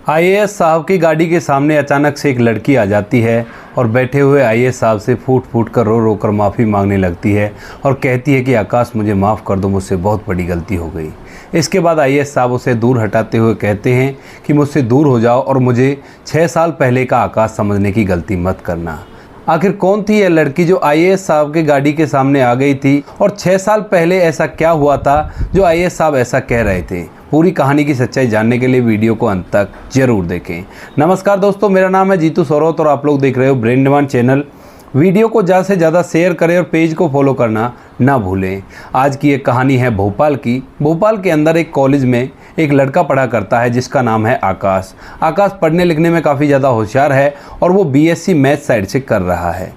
IAS साहब की गाड़ी के सामने अचानक से एक लड़की आ जाती है और बैठे हुए आईएएस साहब से फूट फूट कर रो रो कर माफ़ी मांगने लगती है और कहती है कि आकाश मुझे माफ़ कर दो, मुझसे बहुत बड़ी गलती हो गई। इसके बाद आईएएस साहब उसे दूर हटाते हुए कहते हैं कि मुझसे दूर हो जाओ और मुझे 6 साल पहले का आकाश समझने की गलती मत करना। आखिर कौन थी यह लड़की जो आईएएस साहब के गाड़ी के सामने आ गई थी और 6 साल पहले ऐसा क्या हुआ था जो आईएएस साहब ऐसा कह रहे थे? पूरी कहानी की सच्चाई जानने के लिए वीडियो को अंत तक जरूर देखें। नमस्कार दोस्तों, मेरा नाम है जीतू सौरौत और आप लोग देख रहे हो ब्रेन डिमांड चैनल। वीडियो को ज़्यादा से ज़्यादा शेयर करें और पेज को फॉलो करना ना भूलें। आज की एक कहानी है भोपाल की। भोपाल के अंदर एक कॉलेज में एक लड़का पढ़ा करता है जिसका नाम है आकाश। आकाश पढ़ने लिखने में काफ़ी ज़्यादा होशियार है और वो बीएससी मैथ साइड से कर रहा है।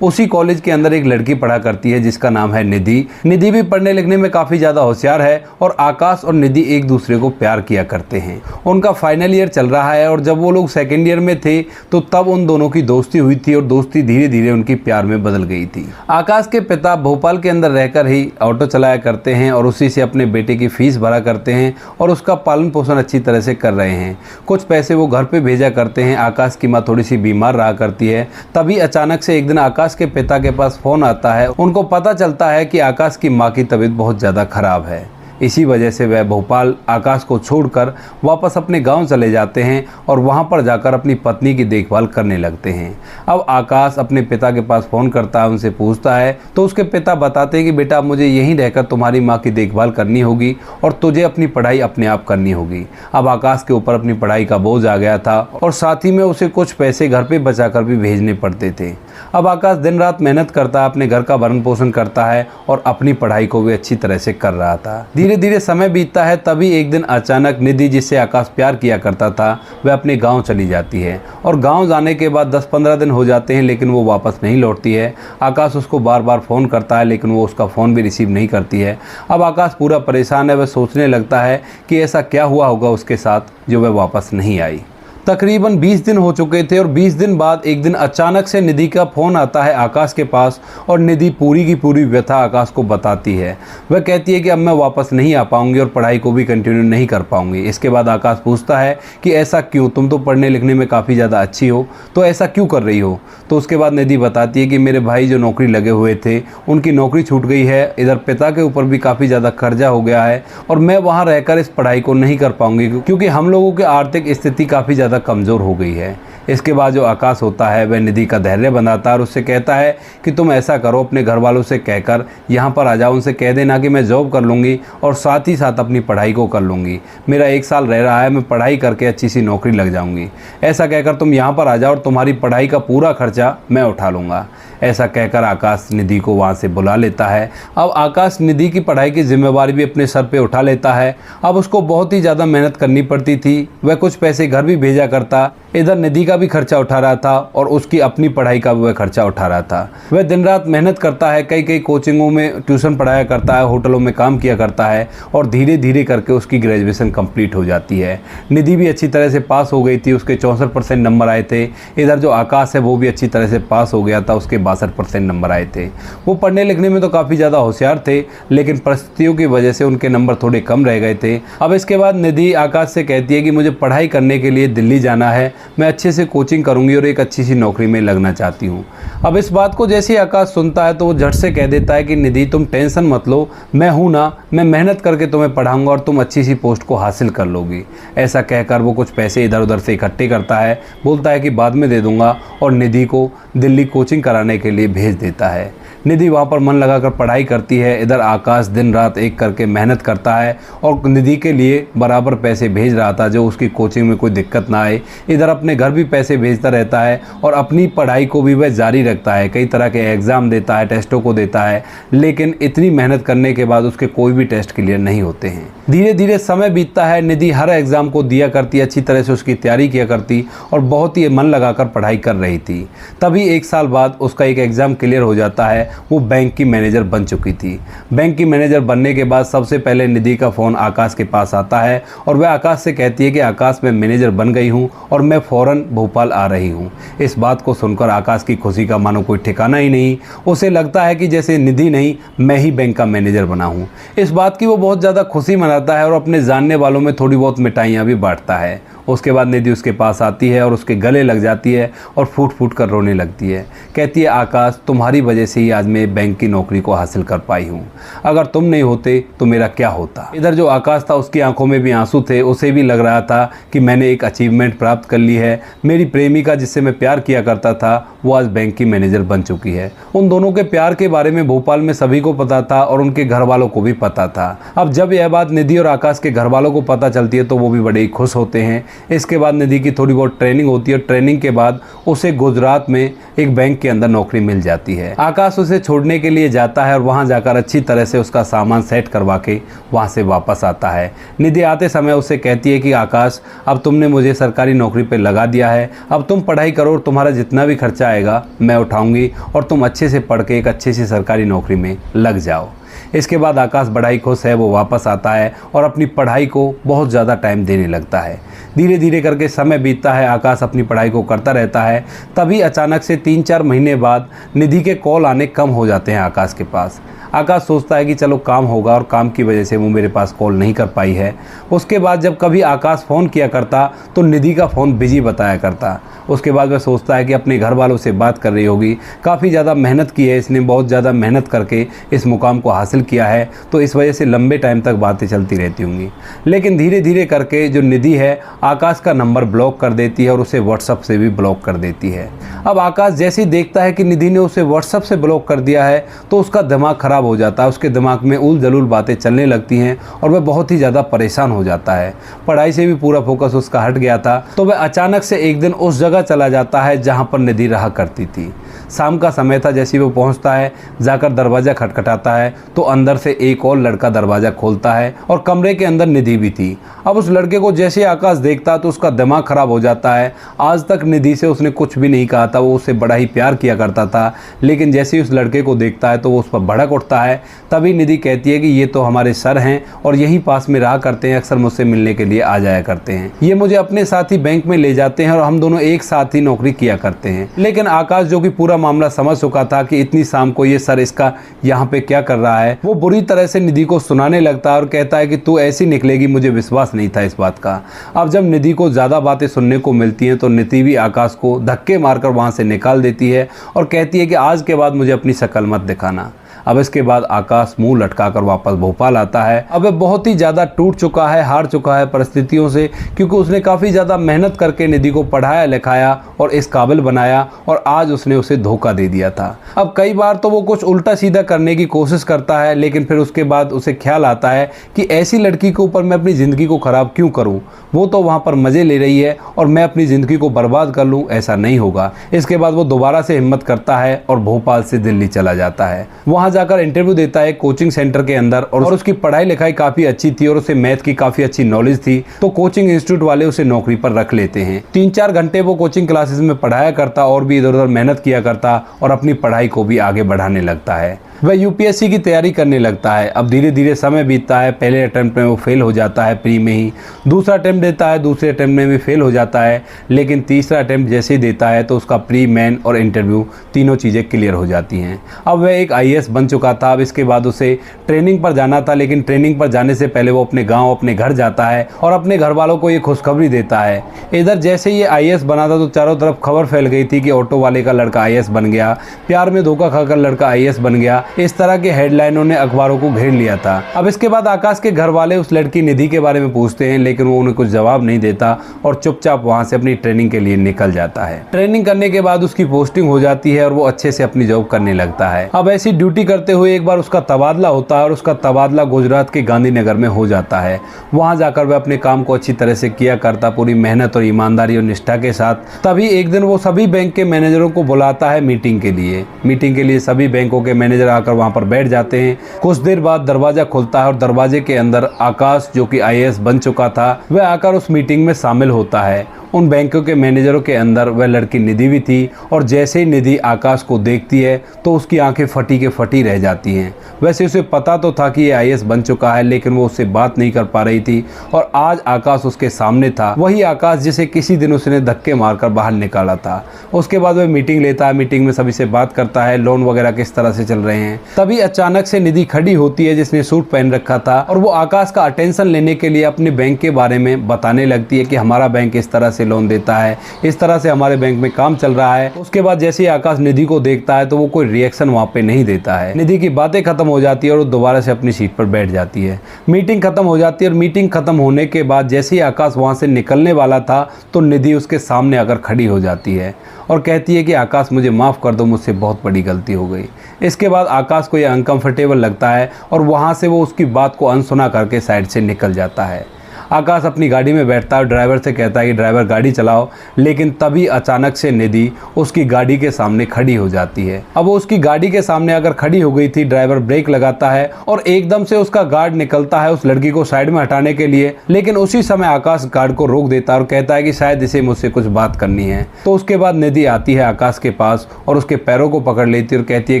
उसी कॉलेज के अंदर एक लड़की पढ़ा करती है जिसका नाम है निधि। निधि भी पढ़ने लिखने में काफ़ी ज़्यादा होशियार है और आकाश और निधि एक दूसरे को प्यार किया करते हैं। उनका फाइनल ईयर चल रहा है और जब वो लोग सेकेंड ईयर में थे तो तब उन दोनों की दोस्ती हुई थी और दोस्ती धीरे धीरे उनकी प्यार में बदल गई थी। आकाश के पिता भोपाल के अंदर रहकर ही ऑटो चलाया करते हैं और उसी से अपने बेटे की फीस भरा करते हैं और उसका पालन पोषण अच्छी तरह से कर रहे हैं। कुछ पैसे वो घर पर भेजा करते हैं। आकाश की माँ थोड़ी सी बीमार रहा करती है। तभी अचानक से एक दिन आकाश के पिता के पास फोन आता है। उनको पता चलता है कि आकाश की मां की तबीयत बहुत ज़्यादा खराब है। इसी वजह से वह भोपाल आकाश को छोड़कर वापस अपने गांव चले जाते हैं और वहां पर जाकर अपनी पत्नी की देखभाल करने लगते हैं। अब आकाश अपने पिता के पास फ़ोन करता है, उनसे पूछता है तो उसके पिता बताते हैं कि बेटा मुझे यहीं रहकर तुम्हारी माँ की देखभाल करनी होगी और तुझे अपनी पढ़ाई अपने आप करनी होगी। अब आकाश के ऊपर अपनी पढ़ाई का बोझ आ गया था और साथ ही में उसे कुछ पैसे घर पर बचा कर भी भेजने पड़ते थे। अब आकाश दिन रात मेहनत करता है, अपने घर का भरण पोषण करता है और अपनी पढ़ाई को भी अच्छी तरह से कर रहा था। धीरे धीरे समय बीतता है। तभी एक दिन अचानक निधि, जिससे आकाश प्यार किया करता था, वह अपने गांव चली जाती है और गांव जाने के बाद 10-15 दिन हो जाते हैं लेकिन वो वापस नहीं लौटती है। आकाश उसको बार बार फ़ोन करता है लेकिन वो उसका फ़ोन भी रिसीव नहीं करती है। अब आकाश पूरा परेशान है। वह सोचने लगता है कि ऐसा क्या हुआ होगा उसके साथ जो वह वापस नहीं आई। तकरीबन 20 दिन हो चुके थे और 20 दिन बाद एक दिन अचानक से निधि का फ़ोन आता है आकाश के पास और निधि पूरी की पूरी व्यथा आकाश को बताती है। वह कहती है कि अब मैं वापस नहीं आ पाऊंगी और पढ़ाई को भी कंटिन्यू नहीं कर पाऊंगी। इसके बाद आकाश पूछता है कि ऐसा क्यों, तुम तो पढ़ने लिखने में काफ़ी ज़्यादा अच्छी हो, तो ऐसा क्यों कर रही हो? तो उसके बाद निधि बताती है कि मेरे भाई जो नौकरी लगे हुए थे उनकी नौकरी छूट गई है, इधर पिता के ऊपर भी काफ़ी ज़्यादा कर्जा हो गया है और मैं वहाँ रहकर इस पढ़ाई को नहीं कर पाऊंगी क्योंकि हम लोगों की आर्थिक स्थिति काफ़ी ज़्यादा कमज़ोर हो गई है। इसके बाद जो आकाश होता है वह निधि का धैर्य बनाता है और उससे कहता है कि तुम ऐसा करो, अपने घर वालों से कहकर यहाँ पर आ जाओ, उनसे कह देना कि मैं जॉब कर लूँगी और साथ ही साथ अपनी पढ़ाई को कर लूँगी। मेरा 1 साल रह रहा है, मैं पढ़ाई करके अच्छी सी नौकरी लग जाऊँगी। ऐसा कहकर तुम यहाँ पर आ जाओ और तुम्हारी पढ़ाई का पूरा खर्चा मैं उठा लूँगा। ऐसा कहकर आकाश निधि को वहाँ से बुला लेता है। अब आकाश निधि की पढ़ाई की जिम्मेवारी भी अपने सर पे उठा लेता है। अब उसको बहुत ही ज़्यादा मेहनत करनी पड़ती थी। वह कुछ पैसे घर भी भेजा करता, इधर निधि का भी खर्चा उठा रहा था और उसकी अपनी पढ़ाई का भी वह खर्चा उठा रहा था। वह दिन रात मेहनत करता है, कई कोचिंगों में ट्यूशन पढ़ाया करता है, होटलों में काम किया करता है और धीरे धीरे करके उसकी ग्रेजुएशन कंप्लीट हो जाती है। निधि भी अच्छी तरह से पास हो गई थी, उसके 64% नंबर आए थे। इधर जो आकाश है वो भी अच्छी तरह से पास हो गया था, उसके 62% नंबर आए थे। वो पढ़ने लिखने में तो काफ़ी ज़्यादा होशियार थे लेकिन परिस्थितियों की वजह से उनके नंबर थोड़े कम रह गए थे। अब इसके बाद निधि आकाश से कहती है कि मुझे पढ़ाई करने के लिए दिल्ली जाना है, मैं अच्छे से कोचिंग करूंगी और एक अच्छी सी नौकरी में लगना चाहती हूँ। अब इस बात को जैसे ही आकाश सुनता है तो वो झट से कह देता है कि निधि तुम टेंशन मत लो, मैं हूँ ना, मैं मेहनत करके तुम्हें पढ़ाऊंगा और तुम अच्छी सी पोस्ट को हासिल कर लोगी। ऐसा कहकर वो कुछ पैसे इधर उधर से इकट्ठे करता है, बोलता है कि बाद में दे दूंगा और निधि को दिल्ली कोचिंग कराने के लिए भेज देता है। निधि वहाँ पर मन लगाकर पढ़ाई करती है। इधर आकाश दिन रात एक करके मेहनत करता है और निधि के लिए बराबर पैसे भेज रहा था जो उसकी कोचिंग में कोई दिक्कत ना आए। इधर अपने घर भी पैसे भेजता रहता है और अपनी पढ़ाई को भी वह जारी रखता है। कई तरह के एग्ज़ाम देता है, टेस्टों को देता है, लेकिन इतनी मेहनत करने के बाद उसके कोई भी टेस्ट क्लियर नहीं होते हैं। धीरे धीरे समय बीतता है। निधि हर एग्ज़ाम को दिया करती, अच्छी तरह से उसकी तैयारी किया करती और बहुत ही मन लगाकर पढ़ाई कर रही थी। तभी 1 साल बाद उसका एक एग्ज़ाम क्लियर हो जाता है। वो बैंक की मैनेजर बन चुकी थी। बैंक की मैनेजर बनने के बाद सबसे पहले निधि का फ़ोन आकाश के पास आता है और वह आकाश से कहती है कि आकाश मैं मैनेजर बन गई हूँ और मैं फ़ौरन भोपाल आ रही हूँ। इस बात को सुनकर आकाश की खुशी का मानो कोई ठिकाना ही नहीं। उसे लगता है कि जैसे निधि नहीं, मैं ही बैंक का मैनेजर बना हूँ। इस बात की वो बहुत ज़्यादा खुशी मनाता है और अपने जानने वालों में थोड़ी बहुत मिठाइयाँ भी बांटता है। उसके बाद निधि उसके पास आती है और उसके गले लग जाती है और फूट फूट कर रोने लगती है। कहती है, आकाश, तुम्हारी वजह से ही आज मैं बैंक की नौकरी को हासिल कर पाई हूँ। अगर तुम नहीं होते तो मेरा क्या होता। इधर जो आकाश था उसकी आंखों में भी आंसू थे। उसे भी लग रहा था कि मैंने एक अचीवमेंट प्राप्त कर ली है। मेरी प्रेमिका जिससे मैं प्यार किया करता था वो आज बैंक की मैनेजर बन चुकी है। उन दोनों के प्यार के बारे में भोपाल में सभी को पता था और उनके घर वालों को भी पता था। अब जब यह बात निधि और आकाश के घर वालों को पता चलती है तो वो भी बड़े ही खुश होते हैं। इसके बाद निधि की थोड़ी बहुत ट्रेनिंग होती है। ट्रेनिंग के बाद उसे गुजरात में एक बैंक के अंदर नौकरी मिल जाती है। आकाश उसे छोड़ने के लिए जाता है और वहां जाकर अच्छी तरह से उसका सामान सेट करवा के वहां से वापस आता है। निधि आते समय उसे कहती है कि आकाश, अब तुमने मुझे सरकारी नौकरी पे लगा दिया है। अब तुम पढ़ाई करो और तुम्हारा जितना भी खर्चा आएगा मैं उठाऊंगी और तुम अच्छे से पढ़ के एक अच्छी सी सरकारी नौकरी में लग जाओ। इसके बाद आकाश बड़ा ही खुश है। वो वापस आता है और अपनी पढ़ाई को बहुत ज़्यादा टाइम देने लगता है। धीरे धीरे करके समय बीतता है। आकाश अपनी पढ़ाई को करता रहता है। तभी अचानक से 3-4 महीने बाद निधि के कॉल आने कम हो जाते हैं आकाश के पास। आकाश सोचता है कि चलो काम होगा और काम की वजह से वो मेरे पास कॉल नहीं कर पाई है। उसके बाद जब कभी आकाश फ़ोन किया करता तो निधि का फ़ोन बिजी बताया करता। उसके बाद वह सोचता है कि अपने घर वालों से बात कर रही होगी, काफ़ी ज़्यादा मेहनत की है इसने, बहुत ज़्यादा मेहनत करके इस मुकाम को हासिल किया है, तो इस वजह से लंबे टाइम तक बातें चलती रहती होंगी। लेकिन धीरे धीरे करके जो निधि है आकाश का नंबर ब्लॉक कर देती है और उसे व्हाट्सएप से भी ब्लॉक कर देती है। अब आकाश जैसे ही देखता है कि निधि ने उसे व्हाट्सएप से ब्लॉक कर दिया है तो उसका दिमाग ख़राब हो जाता है। उसके दिमाग में उल जलूल बातें चलने लगती हैं और वह बहुत ही ज़्यादा परेशान हो जाता है। पढ़ाई से भी पूरा फोकस उसका हट गया था। तो वह अचानक से एक दिन उस जगह चला जाता है जहाँ पर निधि रहा करती थी। शाम का समय था। जैसे ही वो पहुँचता है, जाकर दरवाज़ा खटखटाता है तो अंदर से एक और लड़का दरवाज़ा खोलता है और कमरे के अंदर निधि भी थी। अब उस लड़के को जैसे ही आकाश देखता तो उसका दिमाग ख़राब हो जाता है। आज तक निधि से उसने कुछ भी नहीं कहा था, वो उससे बड़ा ही प्यार किया करता था, लेकिन जैसे ही उस लड़के को देखता है तो वो उस पर भड़क उठता है। तभी निधि कहती है कि ये तो हमारे सर हैं और यहीं पास में रहा करते हैं, अक्सर मुझसे मिलने के लिए आ जाया करते हैं। ये मुझे अपने साथ ही बैंक में ले जाते हैं और हम दोनों एक साथ ही नौकरी किया करते हैं। लेकिन आकाश, जो कि पूरा मामला समझ चुका था कि इतनी शाम को ये सर इसका यहाँ पे क्या कर रहा है, वो बुरी तरह से निधि को सुनाने लगता है और कहता है कि तू ऐसी निकलेगी, मुझे विश्वास नहीं था इस बात का। अब जब निधि को ज़्यादा बातें सुनने को मिलती हैं तो निधि भी आकाश को धक्के मारकर वहाँ से निकाल देती है और कहती है कि आज के बाद मुझे अपनी शक्ल मत दिखाना। अब इसके बाद आकाश मुंह लटकाकर वापस भोपाल आता है। अब वह बहुत ही ज़्यादा टूट चुका है, हार चुका है परिस्थितियों से, क्योंकि उसने काफ़ी ज़्यादा मेहनत करके निधि को पढ़ाया लिखाया और इस काबिल बनाया और आज उसने उसे धोखा दे दिया था। अब कई बार तो वो कुछ उल्टा सीधा करने की कोशिश करता है, लेकिन फिर उसके बाद उसे ख्याल आता है कि ऐसी लड़की के ऊपर मैं अपनी ज़िंदगी को ख़राब क्यों करूँ। वो तो वहाँ पर मज़े ले रही है और मैं अपनी ज़िंदगी को बर्बाद कर लूँ, ऐसा नहीं होगा। इसके बाद वो दोबारा से हिम्मत करता है और भोपाल से दिल्ली चला जाता है। वहाँ जाकर इंटरव्यू देता है कोचिंग सेंटर के अंदर और उसकी पढ़ाई लिखाई काफ़ी अच्छी थी और उसे मैथ की काफ़ी अच्छी नॉलेज थी, तो कोचिंग इंस्टीट्यूट वाले उसे नौकरी पर रख लेते हैं। 3-4 घंटे वो कोचिंग क्लासेस में पढ़ाया करता और भी इधर उधर मेहनत किया करता और अपनी पढ़ाई को भी आगे बढ़ाने लगता है। वह यूपीएससी की तैयारी करने लगता है। अब धीरे धीरे समय बीतता है। पहले अटेम्प्ट में वो फेल हो जाता है प्री में ही, दूसरा अटेम्प्ट देता है, दूसरे अटेम्प्ट में भी फेल हो जाता है, लेकिन तीसरा अटेम्प्ट जैसे ही देता है तो उसका प्री, मेन और इंटरव्यू तीनों चीज़ें क्लियर हो जाती हैं। अब वह एक आईएएस बन चुका था। अब इसके बाद उसे ट्रेनिंग पर जाना था, लेकिन ट्रेनिंग पर जाने से पहले वो अपने गाँव, अपने घर जाता है और अपने घर वालों को ये खुशखबरी देता है। इधर जैसे ये आईएएस बना था तो चारों तरफ खबर फैल गई थी कि ऑटो वाले का लड़का आईएएस बन गया, प्यार में धोखा खाकर लड़का आईएएस बन गया। इस तरह के हेडलाइनों ने अखबारों को घेर लिया था। अब इसके बाद आकाश के घर वाले उस लड़की निधि के बारे में पूछते हैं, लेकिन वो उन्हें कुछ जवाब नहीं देता और चुपचाप वहां से अपनी ट्रेनिंग के लिए निकल जाता है। ट्रेनिंग करने के बाद उसकी पोस्टिंग हो जाती है और वो अच्छे से अपनी जॉब करने लगता है। अब ऐसी ड्यूटी करते हुए एक बार उसका तबादला होता है और उसका तबादला गुजरात के गांधीनगर में हो जाता है। वहां जाकर वह अपने काम को अच्छी तरह से किया करता, पूरी मेहनत और ईमानदारी और निष्ठा के साथ। तभी एक दिन वो सभी बैंक के मैनेजरों को बुलाता है मीटिंग के लिए। मीटिंग के लिए सभी बैंकों के मैनेजर आकर वहां पर बैठ जाते हैं। कुछ देर बाद दरवाजा खुलता है और दरवाजे के अंदर आकाश, जो कि आईएएस बन चुका था, वह आकर उस मीटिंग में शामिल होता है। उन बैंकों के मैनेजरों के अंदर वह लड़की निधि भी थी और जैसे ही निधि आकाश को देखती है तो उसकी आंखें फटी के फटी रह जाती हैं। वैसे उसे पता तो था कि ये आईएएस बन चुका है, लेकिन वो उससे बात नहीं कर पा रही थी और आज आकाश उसके सामने था, वही आकाश जिसे किसी दिन उसने धक्के मारकर बाहर निकाला था। उसके बाद वह मीटिंग लेता है, मीटिंग में सभी से बात करता है, लोन वगैरह किस तरह से चल रहे हैं। तभी अचानक से निधि खड़ी होती है जिसने सूट पहन रखा था और वो आकाश का अटेंशन लेने के लिए अपने बैंक के बारे में बताने लगती है कि हमारा बैंक इस तरह से लोन देता है, इस तरह से हमारे बैंक में काम चल रहा है। उसके बाद जैसे ही आकाश निधि को देखता है तो वो कोई रिएक्शन वहाँ पे नहीं देता है। निधि की बातें खत्म हो जाती है और वो दोबारा से अपनी सीट पर बैठ जाती है। मीटिंग खत्म हो जाती है और मीटिंग खत्म होने के बाद जैसे ही आकाश वहाँ से निकलने वाला था तो निधि उसके सामने आकर खड़ी हो जाती है और कहती है कि आकाश मुझे माफ़ कर दो, मुझसे बहुत बड़ी गलती हो गई। इसके बाद आकाश को यह अनकंफर्टेबल लगता है और वहाँ से वो उसकी बात को अनसुना करके साइड से निकल जाता है। आकाश अपनी गाड़ी में बैठता है और ड्राइवर से कहता है कि ड्राइवर गाड़ी चलाओ, लेकिन तभी अचानक से निधि उसकी गाड़ी के सामने खड़ी हो जाती है। अब वो उसकी गाड़ी के सामने अगर खड़ी हो गई थी, ड्राइवर ब्रेक लगाता है और एकदम से उसका गार्ड निकलता है उस लड़की को साइड में हटाने के लिए, लेकिन उसी समय आकाश गार्ड को रोक देता है और कहता है कि शायद इसे मुझसे कुछ बात करनी है। तो उसके बाद निधि आती है आकाश के पास और उसके पैरों को पकड़ लेती है और कहती है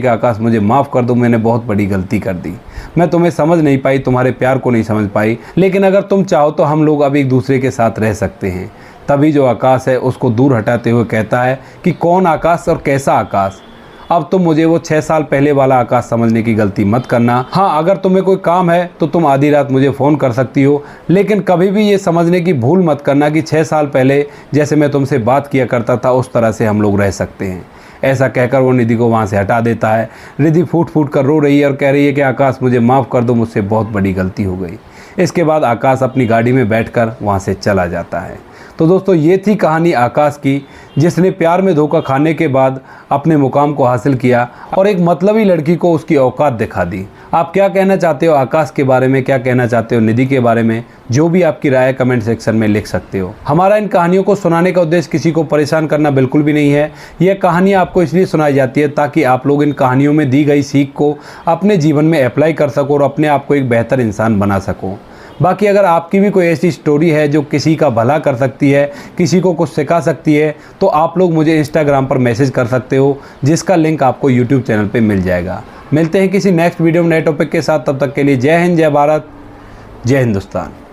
कि आकाश मुझे माफ़ कर दो, मैंने बहुत बड़ी गलती कर दी, मैं तुम्हें समझ नहीं पाई, तुम्हारे प्यार को नहीं समझ पाई, लेकिन अगर तुम चाहो तो हम लोग अब एक दूसरे के साथ रह सकते हैं। तभी जो आकाश है उसको दूर हटाते हुए कहता है कि कौन आकाश और कैसा आकाश, अब तुम मुझे वो 6 साल पहले वाला आकाश समझने की गलती मत करना। हाँ, अगर तुम्हें कोई काम है तो तुम आधी रात मुझे फ़ोन कर सकती हो, लेकिन कभी भी ये समझने की भूल मत करना कि 6 साल पहले जैसे मैं तुमसे बात किया करता था उस तरह से हम लोग रह सकते हैं। ऐसा कहकर वो निधि को वहाँ से हटा देता है। निधि फूट फूट कर रो रही है और कह रही है कि आकाश मुझे माफ़ कर दो, मुझसे बहुत बड़ी गलती हो गई। इसके बाद आकाश अपनी गाड़ी में बैठकर वहाँ से चला जाता है। तो दोस्तों, ये थी कहानी आकाश की, जिसने प्यार में धोखा खाने के बाद अपने मुकाम को हासिल किया और एक मतलबी लड़की को उसकी औकात दिखा दी। आप क्या कहना चाहते हो आकाश के बारे में, क्या कहना चाहते हो निधि के बारे में? जो भी आपकी राय कमेंट सेक्शन में लिख सकते हो। हमारा इन कहानियों को सुनाने का उद्देश्य किसी को परेशान करना बिल्कुल भी नहीं है। यह कहानियाँ आपको इसलिए सुनाई जाती है ताकि आप लोग इन कहानियों में दी गई सीख को अपने जीवन में अप्लाई कर सको और अपने आप को एक बेहतर इंसान बना सको। बाकी अगर आपकी भी कोई ऐसी स्टोरी है जो किसी का भला कर सकती है, किसी को कुछ सिखा सकती है, तो आप लोग मुझे इंस्टाग्राम पर मैसेज कर सकते हो, जिसका लिंक आपको यूट्यूब चैनल पे मिल जाएगा। मिलते हैं किसी नेक्स्ट वीडियो में नए टॉपिक के साथ। तब तक के लिए जय हिंद, जय भारत, जय हिंदुस्तान।